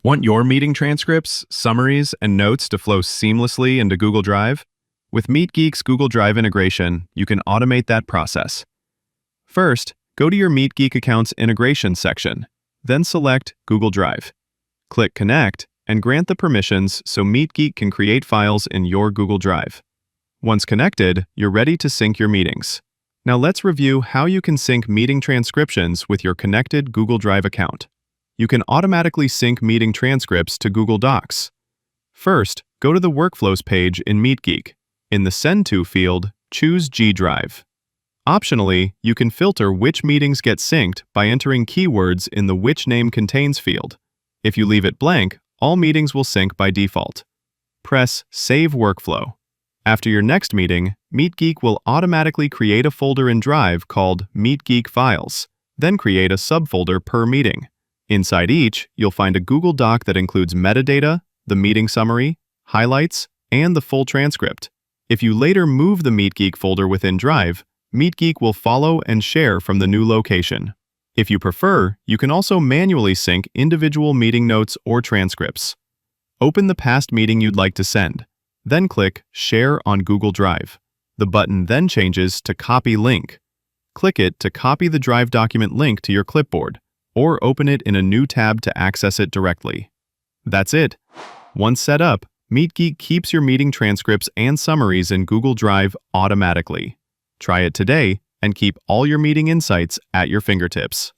Want your meeting transcripts, summaries, and notes to flow seamlessly into Google Drive? With MeetGeek's Google Drive integration, you can automate that process. First, go to your MeetGeek account's integration section, then select Google Drive. Click Connect and grant the permissions so MeetGeek can create files in your Google Drive. Once connected, you're ready to sync your meetings. Now let's review how you can sync meeting transcriptions with your connected Google Drive account. You can automatically sync meeting transcripts to Google Docs. First, go to the Workflows page in MeetGeek. In the Send To field, choose G Drive. Optionally, you can filter which meetings get synced by entering keywords in the Which Name Contains field. If you leave it blank, all meetings will sync by default. Press Save Workflow. After your next meeting, MeetGeek will automatically create a folder in Drive called MeetGeek Files, then create a subfolder per meeting. Inside each, you'll find a Google Doc that includes metadata, the meeting summary, highlights, and the full transcript. If you later move the MeetGeek folder within Drive, MeetGeek will follow and share from the new location. If you prefer, you can also manually sync individual meeting notes or transcripts. Open the past meeting you'd like to send, then click Share on Google Drive. The button then changes to Copy Link. Click it to copy the Drive document link to your clipboard, or open it in a new tab to access it directly. That's it. Once set up, MeetGeek keeps your meeting transcripts and summaries in Google Drive automatically. Try it today and keep all your meeting insights at your fingertips.